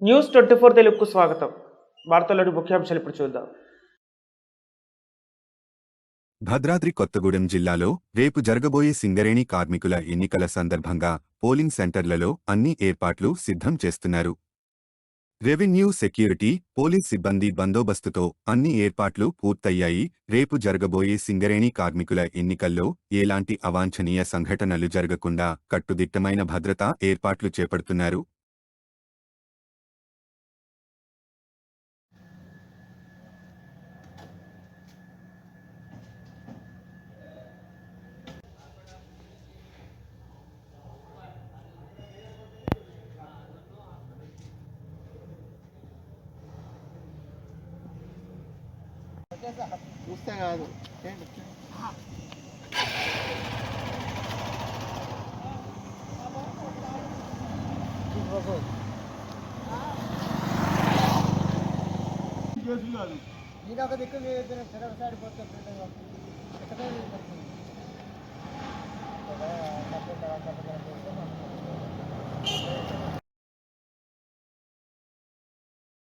News 24 తెలుగుకు స్వాగతం. వార్తల్లోని ముఖ్యాంశాలు ఇప్పుడు చూద్దాం. భద్రాద్రి కొత్తగూడెం జిల్లాలో రేపు జరగబోయే సింగరేణి కార్మికుల ఎన్నికల సందర్భంగా పోలింగ్ సెంటర్లలో అన్ని ఏర్పాట్లు సిద్ధం చేస్తున్నారు. రెవెన్యూ, సెక్యూరిటీ, పోలీస్ సిబ్బంది బందోబస్తుతో అన్ని ఏర్పాట్లు పూర్తయ్యాయి. రేపు జరగబోయే సింగరేణి కార్మికుల ఎన్నికల్లో ఎలాంటి అవాంఛనీయ సంఘటనలు జరగకుండా కట్టుదిట్టమైన భద్రతా ఏర్పాట్లు చేపడుతున్నారు. చూస్తే కాదు నేను ఒక దిక్కు చెరవ సైడ్ పోతే